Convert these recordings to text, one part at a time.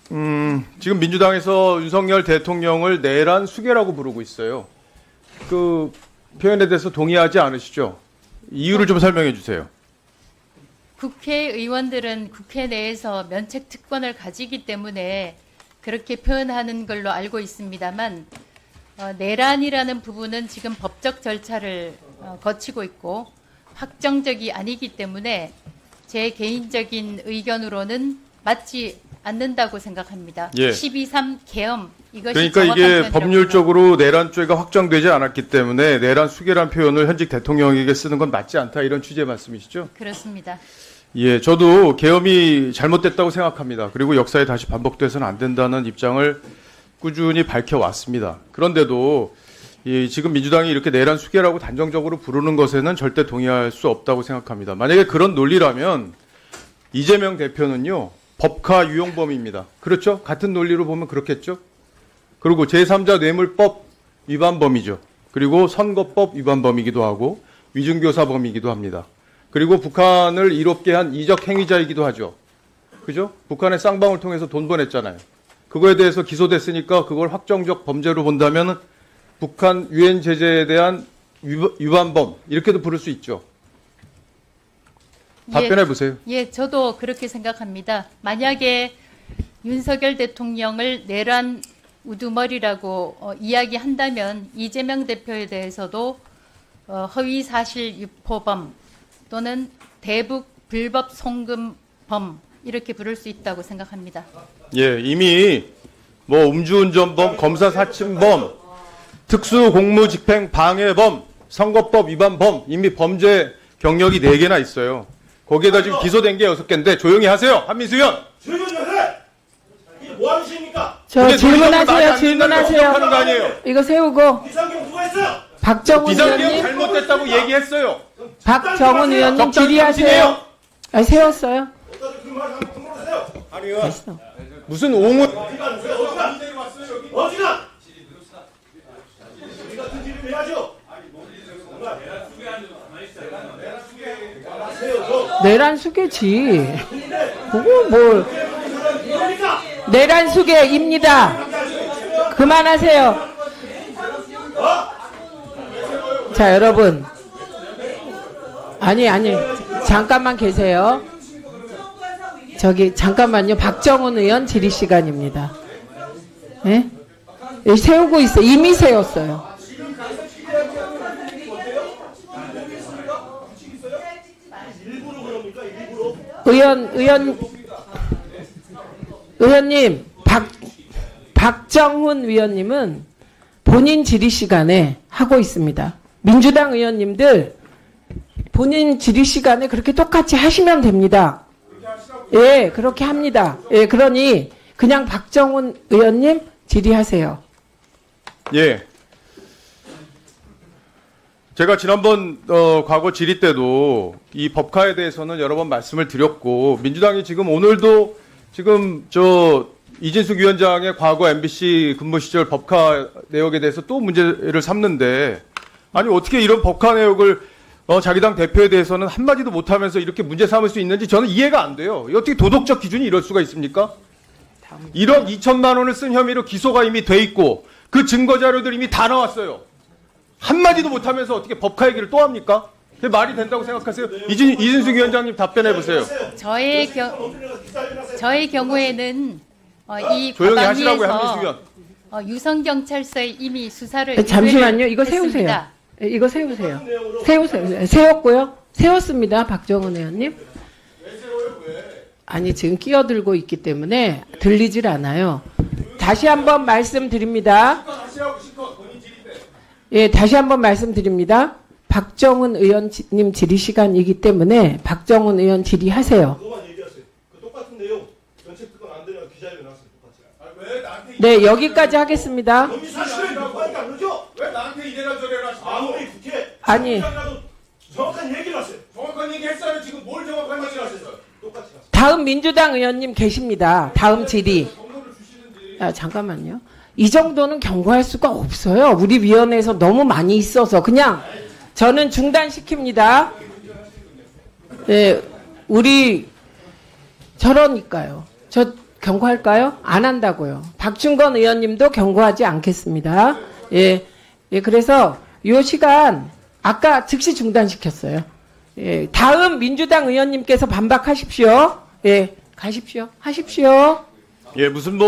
지금 민주당에서 윤석열 대통령을 내란 수괴라고 부르고 있어요. 그 표현에 대해서 동의하지 않으시죠? 이유를 좀 설명해 주세요. 국회의원들은 국회 내에서 면책 특권을 가지기 때문에 그렇게 표현하는 걸로 알고 있습니다만 내란이라는 부분은 지금 법적 절차를 거치고 있고 확정적이 아니기 때문에 제 개인적인 의견으로는 맞지 않는다고 생각합니다. 예. 12.3 계엄 이것이 그러니까 정확한 이게 표현이라고 법률적으로 내란죄가 확정되지 않았기 때문에 내란 수괴란 표현을 현직 대통령에게 쓰는 건 맞지 않다 이런 취지의 말씀이시죠? 그렇습니다. 예, 저도 계엄이 잘못됐다고 생각합니다. 그리고 역사에 다시 반복돼서는 안 된다는 입장을 꾸준히 밝혀왔습니다. 그런데도 지금 민주당이 이렇게 내란 수괴라고 단정적으로 부르는 것에는 절대 동의할 수 없다고 생각합니다. 만약에 그런 논리라면 이재명 대표는요, 법카 유용범입니다. 그렇죠? 같은 논리로 보면 그렇겠죠? 그리고 제3자 뇌물법 위반범이죠. 그리고 선거법 위반범이기도 하고 위증교사범이기도 합니다. 그리고 북한을 이롭게 한 이적 행위자이기도 하죠. 그죠? 북한의 쌍방울 통해서 돈 보냈잖아요. 그거에 대해서 기소됐으니까 그걸 확정적 범죄로 본다면 북한 유엔 제재에 대한 위반범 이렇게도 부를 수 있죠. 답변해 보세요. 예, 저도 그렇게 생각합니다. 만약에 윤석열 대통령을 내란 우두머리라고 이야기한다면 이재명 대표에 대해서도 허위 사실 유포범 또는 대북 불법 송금범 이렇게 부를 수 있다고 생각합니다. 예, 이미 뭐 음주운전범, 검사 사침범, 특수공무집행 방해범, 선거법 위반범 이미 범죄 경력이 4개나 있어요. 거기에다 지금 기소된 게 6개인데 조용히 하세요. 한민수 의원. 조용히 좀 해! 이게 뭐 하십니까? 근데 질문하세요. 하는 질문하세요. 거 아니에요. 이거 세우고 비상경 누가 했어요? 박정훈 비상계엄 의원님, 잘못됐다고 얘기했어요. 박정훈 의원님 적당히 질의하세요. 당신이에요. 아니, 세웠어요. 어디까지 그말 한번 하세요? 아니요. 됐어. 무슨 옹을 어디가? 우리 같은 질문 해야죠. 내란 수계지. 그거 뭐 내란 수계입니다. 그만하세요. 자, 여러분. 아니 잠깐만 계세요. 저기 잠깐만요. 박정훈 의원 질의 시간입니다. 예? 여기 세우고 있어요. 이미 세웠어요. 의원님, 박정훈 위원님은 본인 질의 시간에 하고 있습니다. 민주당 의원님들 본인 질의 시간에 그렇게 똑같이 하시면 됩니다. 예, 그렇게 합니다. 예, 그러니 그냥 박정훈 의원님 질의하세요. 예. 제가 지난번 과거 질의 때도 이 법카에 대해서는 여러 번 말씀을 드렸고 민주당이 지금 오늘도 지금 이진숙 위원장의 과거 MBC 근무 시절 법카 내역에 대해서 또 문제를 삼는데 아니 어떻게 이런 법카 내역을 자기 당 대표에 대해서는 한마디도 못하면서 이렇게 문제 삼을 수 있는지 저는 이해가 안 돼요. 어떻게 도덕적 기준이 이럴 수가 있습니까? 1억 2천만 원을 쓴 혐의로 기소가 이미 돼 있고 그 증거 자료들이 이미 다 나왔어요. 한마디도 못하면서 어떻게 법카 얘기를 또 합니까? 그게 말이 된다고 생각하세요? 이진숙 위원장님 답변해 보세요. 저의 경우에는 이 조용히 하시라고요, 한민수 과방위에서 위원. 유성경찰서에 이미 수사를 잠시만요. 이거 했습니다. 세우세요. 이거 세우세요. 세웠고요. 세웠습니다. 박정훈 의원님. 아니, 지금 끼어들고 있기 때문에 들리질 않아요. 다시 한번 말씀드립니다. 예, 다시 한번 말씀드립니다. 박정훈 의원님 질의 시간이기 때문에 박정훈 의원 질의하세요. 그거만 얘기하세요. 그 똑같은 내용 전체 특권 안 되면 기자회견 나왔어요. 똑같이. 왜 나한테 네, 여기까지 하겠습니다. 여기 사실이라고 하니까 안 그러죠? 왜 나한테 이래라 저래라 아무리 국회 아니. 정확한 얘기를 하세요. 정확한 얘기 했어요. 지금 뭘 정확한 얘기 하셨어요? 똑같이 하세요. 다음 민주당 의원님 계십니다. 다음 질의. 아, 잠깐만요. 이 정도는 경고할 수가 없어요. 우리 위원회에서 너무 많이 있어서 그냥 저는 중단시킵니다. 네, 우리 저러니까요. 경고할까요? 안 한다고요. 박준건 의원님도 경고하지 않겠습니다. 예, 예, 그래서 요 시간 아까 즉시 중단시켰어요. 예, 다음 민주당 의원님께서 반박하십시오. 예, 가십시오. 하십시오. 예, 무슨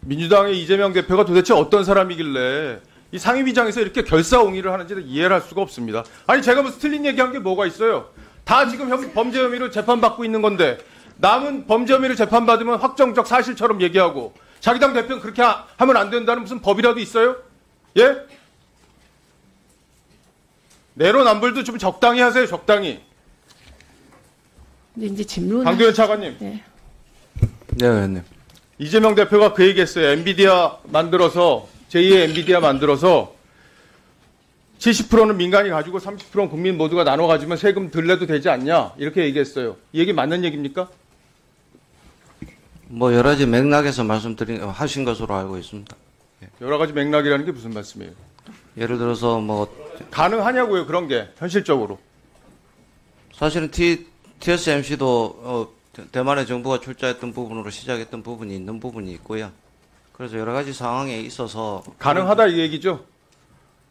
민주당의 이재명 대표가 도대체 어떤 사람이길래 이 상임위장에서 이렇게 결사옹위를 하는지는 이해를 할 수가 없습니다. 아니 제가 무슨 틀린 얘기한 게 뭐가 있어요? 다 지금 범죄 혐의로 재판받고 있는 건데 남은 범죄 혐의로 재판받으면 확정적 사실처럼 얘기하고 자기 당 대표는 그렇게 하면 안 된다는 무슨 법이라도 있어요? 예? 내로남불도 좀 적당히 하세요. 적당히. 이제 질문. 강도현 차관님. 네. 네, 의원님. 이재명 대표가 그 얘기했어요. 엔비디아 만들어서 제2의 엔비디아 만들어서 70%는 민간이 가지고 30%는 국민 모두가 나눠 가지면 세금 덜 내도 되지 않냐 이렇게 얘기했어요. 이 얘기 맞는 얘기입니까? 뭐 여러 가지 맥락에서 하신 것으로 알고 있습니다. 여러 가지 맥락이라는 게 무슨 말씀이에요? 예를 들어서 뭐 가능하냐고요 그런 게 현실적으로. 사실은 TSMC도 대만의 정부가 출자했던 부분으로 시작했던 부분이 있는 부분이 있고요. 그래서 여러 가지 상황에 있어서 가능하다 이 얘기죠?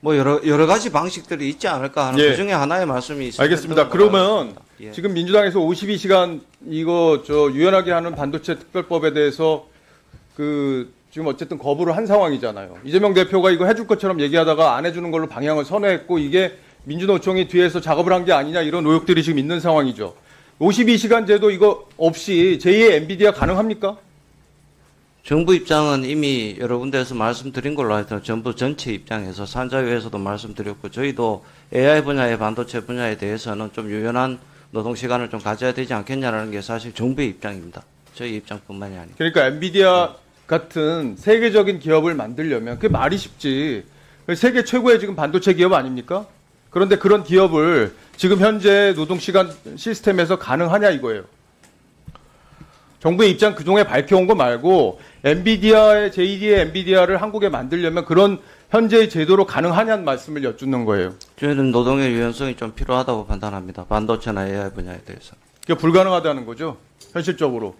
뭐 여러 가지 방식들이 있지 않을까 하는 예. 그 중에 하나의 말씀이 있습니다. 알겠습니다. 그러면 예. 지금 민주당에서 52시간 이거 유연하게 하는 반도체 특별법에 대해서 지금 어쨌든 거부를 한 상황이잖아요. 이재명 대표가 이거 해줄 것처럼 얘기하다가 안 해주는 걸로 방향을 선회했고 이게 민주노총이 뒤에서 작업을 한 게 아니냐 이런 의혹들이 지금 있는 상황이죠. 52시간 제도 이거 없이 제2의 엔비디아 가능합니까? 정부 입장은 이미 여러 군데에서 말씀드린 걸로 하여튼 정부 전체 입장에서 산자위에서도 말씀드렸고 저희도 AI 분야의 반도체 분야에 대해서는 좀 유연한 노동시간을 좀 가져야 되지 않겠냐라는 게 사실 정부의 입장입니다. 저희 입장뿐만이 아니고. 그러니까 엔비디아 같은 세계적인 기업을 만들려면 그게 말이 쉽지. 세계 최고의 지금 반도체 기업 아닙니까? 그런데 그런 기업을 지금 현재 노동시간 시스템에서 가능하냐 이거예요. 정부의 입장 그동안에 밝혀온 거 말고 엔비디아의 제2의 엔비디아를 한국에 만들려면 그런 현재의 제도로 가능하냐는 말씀을 여쭙는 거예요. 저희는 노동의 유연성이 좀 필요하다고 판단합니다. 반도체나 AI 분야에 대해서. 그게 불가능하다는 거죠. 현실적으로.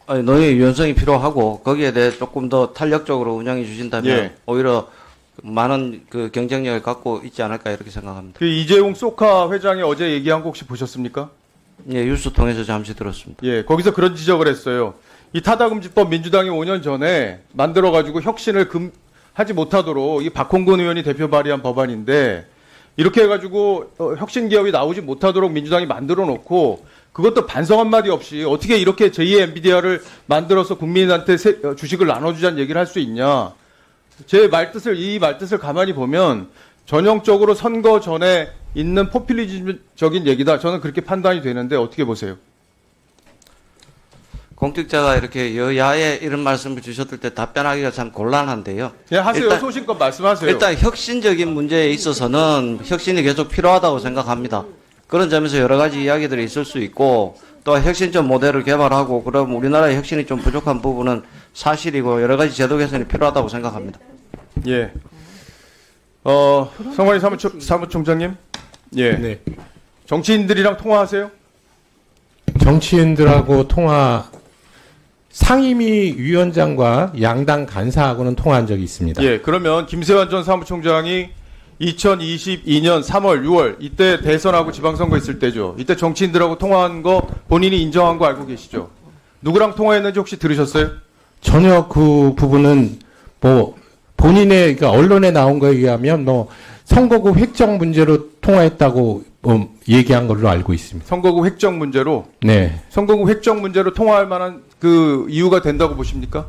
아니, 노동의 유연성이 필요하고 거기에 대해 조금 더 탄력적으로 운영해 주신다면 예. 오히려 많은 그 경쟁력을 갖고 있지 않을까 이렇게 생각합니다. 그 이재용 소카 회장이 어제 얘기한 거 혹시 보셨습니까? 예, 뉴스 통해서 잠시 들었습니다. 예, 거기서 그런 지적을 했어요. 이 타다금지법 민주당이 5년 전에 만들어가지고 혁신을 하지 못하도록 이 박홍근 의원이 대표 발의한 법안인데 이렇게 해가지고 혁신 기업이 나오지 못하도록 민주당이 만들어 놓고 그것도 반성 한마디 없이 어떻게 이렇게 제2의 엔비디아를 만들어서 국민한테 주식을 나눠주자는 얘기를 할 수 있냐. 이 말뜻을 가만히 보면 전형적으로 선거 전에 있는 포퓰리즘적인 얘기다. 저는 그렇게 판단이 되는데 어떻게 보세요? 공직자가 이렇게 여야에 이런 말씀을 주셨을 때 답변하기가 참 곤란한데요. 예, 하세요. 일단- 소신껏 말씀하세요. 일단 혁신적인 문제에 있어서는 혁신이 계속 필요하다고 생각합니다. 그런 점에서 여러 가지 이야기들이 있을 수 있고 또 혁신적 모델을 개발하고 그럼 우리나라의 혁신이 좀 부족한 부분은 사실이고 여러 가지 제도 개선이 필요하다고 생각합니다. 예. 성관이 사무총장님. 예. 네. 정치인들이랑 통화하세요? 정치인들하고 상임위 위원장과 양당 간사하고는 통화한 적이 있습니다. 예. 그러면 김세환 전 사무총장이 2022년 3월, 6월 이때 대선하고 지방선거 있을 때죠. 이때 정치인들하고 통화한 거 본인이 인정한 거 알고 계시죠? 누구랑 통화했는지 혹시 들으셨어요? 전혀 그 부분은 본인의 그러니까 언론에 나온 거에 의하면 선거구 획정 문제로 통화했다고 얘기한 걸로 알고 있습니다. 선거구 획정 문제로 네. 선거구 획정 문제로 통화할 만한 그 이유가 된다고 보십니까?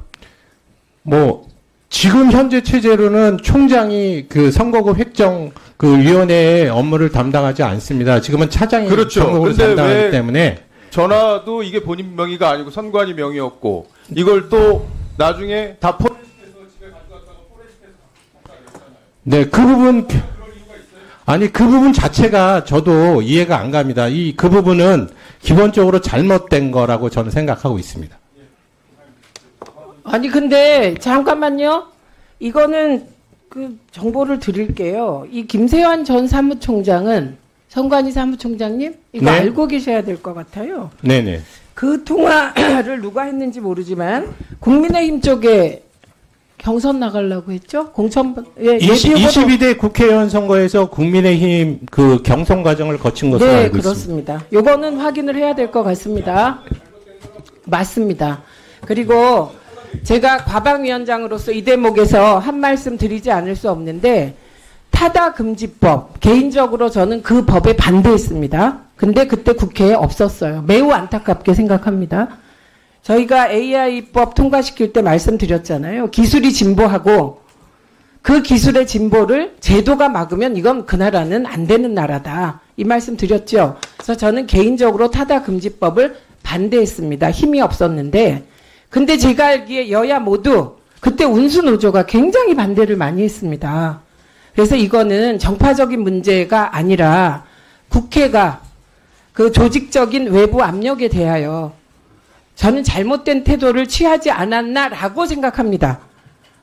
지금 현재 체제로는 총장이 그 선거구 획정 그 위원회의 업무를 담당하지 않습니다. 지금은 차장이 그렇죠. 선거구를 근데 담당하기 왜 때문에 전화도 이게 본인 명의가 아니고 선관위 명의였고 이걸 또 나중에 다 네, 그 부분 자체가 저도 이해가 안 갑니다. 그 부분은 기본적으로 잘못된 거라고 저는 생각하고 있습니다. 아니 근데 잠깐만요. 이거는 그 정보를 드릴게요. 이 김세환 전 사무총장은 성관이 사무총장님 이거 네. 알고 계셔야 될 것 같아요. 네네. 그 통화를 누가 했는지 모르지만 국민의힘 쪽에 경선 나가려고 했죠? 공천 예, 22대 국회의원 선거에서 국민의힘 그 경선 과정을 거친 것으로 네, 알고 있습니다. 그렇습니다. 요거는 확인을 해야 될 것 같습니다. 맞습니다. 그리고 제가 과방위원장으로서 이 대목에서 한 말씀 드리지 않을 수 없는데 타다금지법 개인적으로 저는 그 법에 반대했습니다. 근데 그때 국회에 없었어요. 매우 안타깝게 생각합니다. 저희가 AI법 통과시킬 때 말씀드렸잖아요. 기술이 진보하고 그 기술의 진보를 제도가 막으면 이건 그 나라는 안 되는 나라다. 이 말씀 드렸죠. 그래서 저는 개인적으로 타다금지법을 반대했습니다. 힘이 없었는데. 근데 제가 알기에 여야 모두 그때 운수노조가 굉장히 반대를 많이 했습니다. 그래서 이거는 정파적인 문제가 아니라 국회가 그 조직적인 외부 압력에 대하여 저는 잘못된 태도를 취하지 않았나라고 생각합니다.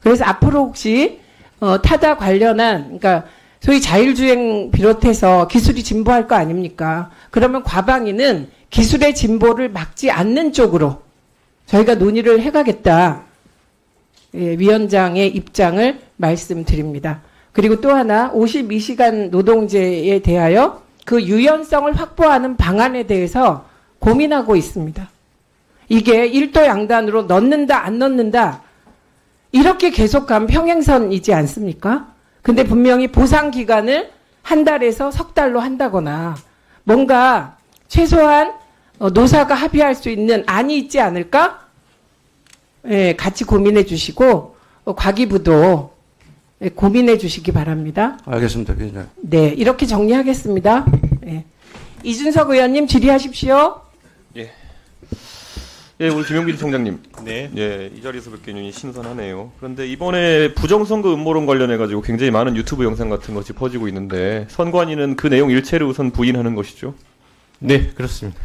그래서 앞으로 혹시 타다 관련한 그러니까 소위 자율주행 비롯해서 기술이 진보할 거 아닙니까? 그러면 과방위는 기술의 진보를 막지 않는 쪽으로 저희가 논의를 해가겠다. 예, 위원장의 입장을 말씀드립니다. 그리고 또 하나 52시간 노동제에 대하여 그 유연성을 확보하는 방안에 대해서 고민하고 있습니다. 이게 일도 양단으로 넣는다 안 넣는다 이렇게 계속 가면 평행선이지 않습니까? 근데 분명히 보상 기간을 한 달에서 석 달로 한다거나 뭔가 최소한 노사가 합의할 수 있는 안이 있지 않을까? 예, 같이 고민해 주시고 과기부도 고민해 주시기 바랍니다. 알겠습니다, 위원장. 네, 이렇게 정리하겠습니다. 예. 이준석 의원님 질의하십시오. 예, 우리 김용길 총장님. 네. 예, 이 자리에서 뵙게 되니 신선하네요. 그런데 이번에 부정선거 음모론 관련해가지고 굉장히 많은 유튜브 영상 같은 것이 퍼지고 있는데 선관위는 그 내용 일체를 우선 부인하는 것이죠. 네, 그렇습니다.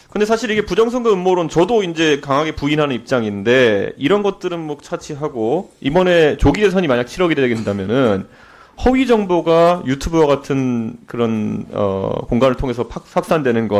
근데 사실 이게 부정선거 음모론 저도 이제 강하게 부인하는 입장인데 이런 것들은 뭐 차치하고 이번에 조기 대선이 만약 치러게 된다면은 허위 정보가 유튜브와 같은 그런 공간을 통해서 확산되는 것